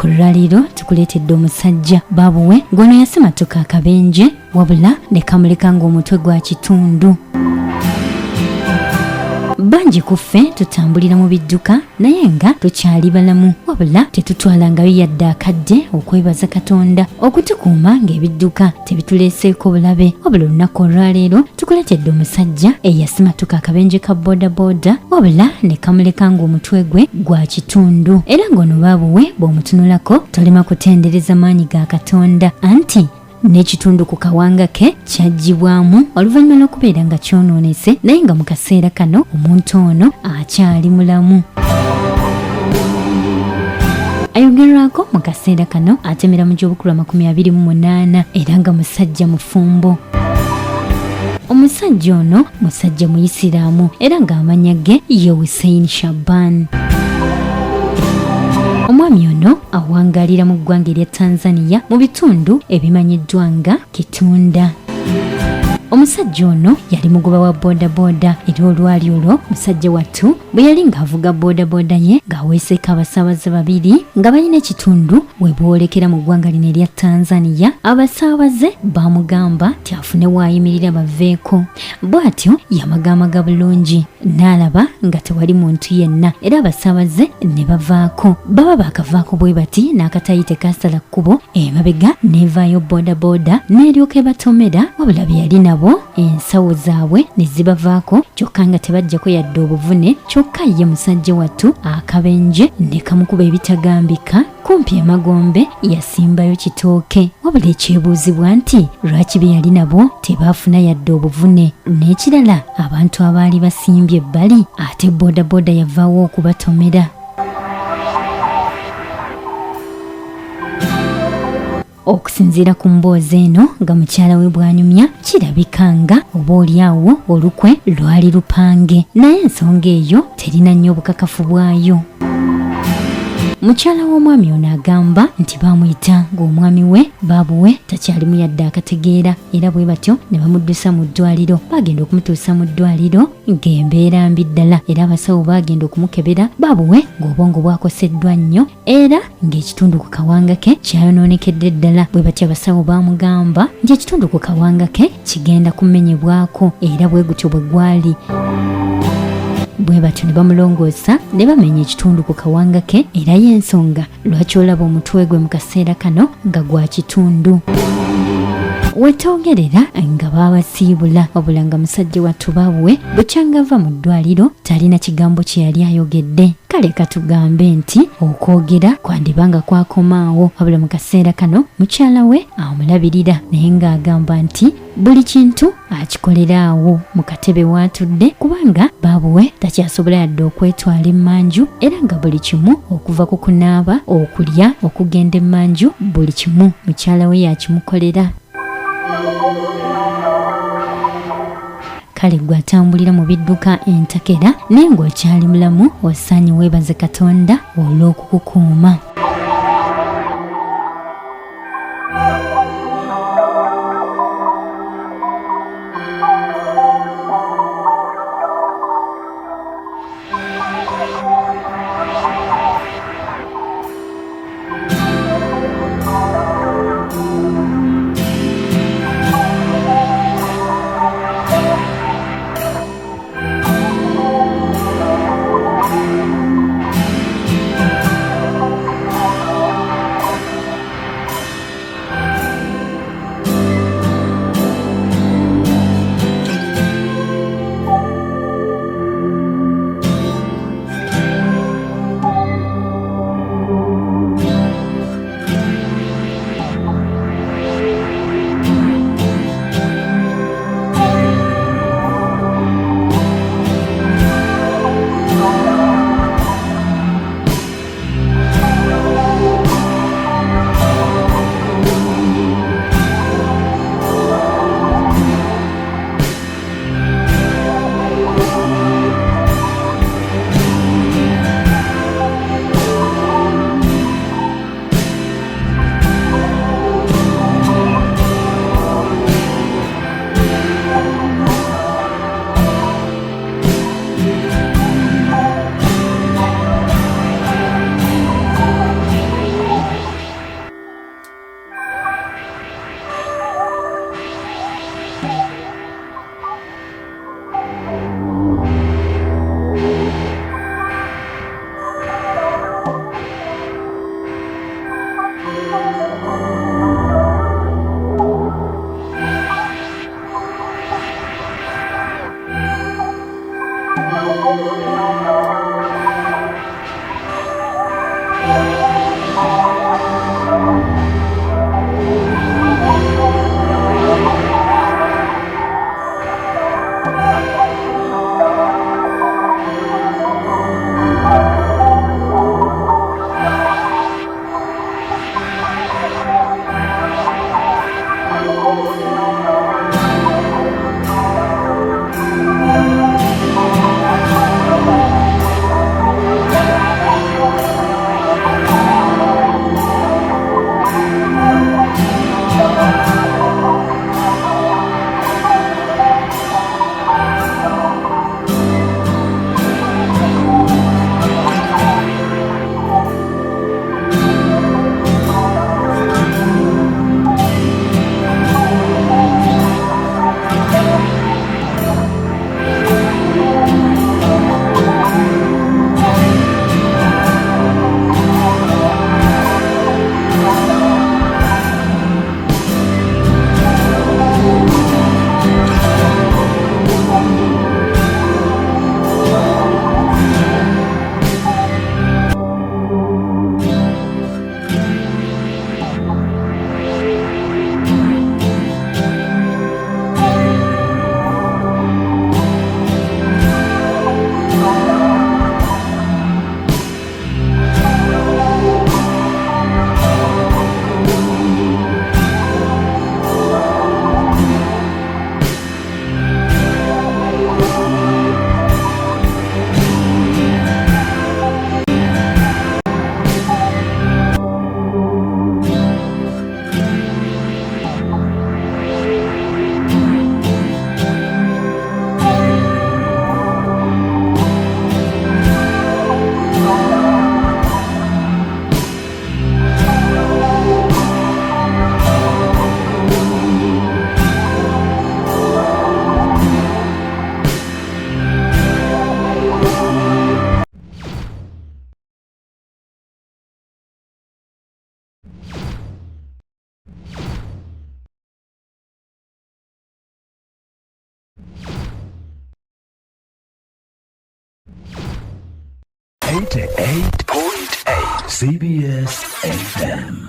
ku lwaleero tukuleetedde omusajja baabuwe ng'ono yasimatuka akabenje wabula ne kamuleka ng'omutwe gwa kitundu. Bangi ku ffe tutambulira mu bidduka naye nga tukyali balamu wabula tetutwalangayo yadde akadde okwebaza Katonda okutukuuma ng'ebidduka tebituleeseeko bulabe. Wabula olunaku olwaleero tukuleetedde omusajja eyasimatuka akabenje ka bodaboda wabula ne kamuleka ng'omutwe gwe gwa kitundu. Era ng'ono baabuwe bw'omutunulako tolema kutendereza maanyi ga Katonda anti n'ekitundu ku kawanga ke kyaggibwamu oluvannyuma lw'okubeera nga kyonoonese naye nga mu kaseera kano omuntu ono akyali mulamu. Ayogerwako mu kaseera kano atemera mu gy'obukulu 28 era nga musajja mufumbo. Omusajja ono musajja muyisiraamu era ng'amannya ge ye Hussein Shaban. Omwami ono awangaalira mu ggwanga erya Tanzania mu bitundu ebimanyiddwa nga Kitunda. Omusajja ono yali mugoba wa bodaboda era olwali olwo musajja wattu bwe yali ng'avuga bodaboda ye ng'aweeseeko abasaabaze babiri nga balina ekitundu we boolekera mu ggwanga lino erya Tanzania. Abasaabaze baamugamba nti afune waayimirira baveeko. Bw'atyo yamagaamaga bulungi n'alaba nga tewali muntu yenna era abasaabaze ne bavaako. Baba baakavaako bwe bati n'akatayi tekaasala kkubo emabega n'evaayo bodaboda n'eryoka ebatomera wabula bye yali nabo ensawo zaabwe ne zibavaako kyokka nga tebajjako yadde obuvune kyokka ye musajja wattu akabenje ne kamukuba ebitagambika kumpi emagombe yasimbayo kitooke. Wabula ekyebuuzibwa nti lwaki bye yali nabo tebaafuna yadde obuvune n'ekirala abantu abaali basimbye ebbali ate bodaboda yavaawo okubatomera. Okusinziira ku mboozi eno nga mukyala we bw'anyumya kirabika nga oboolyawo olukwe lwali lupange naye ensonga eyo terina nnyo obukakafu bwayo. Mukyala w'omwami ono agamba nti baamuyita ng'omwami we baabuwe takyalimu yadde akategeera era bwe batyo ne bamuddusa mu ddwaliro. Baagenda okumutuusa mu ddwaliro ng'embeera mbi ddala era abasawo baagenda okumukebera baabuwe ng'obwongo bwakoseddwa nnyo era ng'ekitundu ku kawanga ke kyayonoonekedde ddala. Bwe batyo abasawo baamugamba nti ekitundu ku kawanga ke kigenda kumenyebwako era bwe gutyo bwe gwali. Bwe batyo ne bamulongoosa ne bamenya ekitundu ku kawanga ke era yensonga lwaki olaba omutwe gwe mu kaseera kano nga gwa kitundu. Wetoogerera nga baabasiibula wabula nga musajja wattu baabuwe bukyanga ava mu ddwaliro talina kigambo kye yali ayogedde. Kale katugambe nti okwogera kwandibanga kwakomaawo wabula mu kaseera kano mukyala we amulabirira naye ng'agamba nti buli kintu akikolera awo mu katebe waatudde kubanga baabuwe takyasobola yadde okwetwala emmanju era nga buli kimu okuva ku kunaaba okulya okugenda emmanju buli kimu mukyala we yakimukolera. Kale gwe atambulira mu bidduka entakera naye ng'okyali mulamu osaanye weebaze Katonda olw'okukukuuma. 88.8 CBS FM.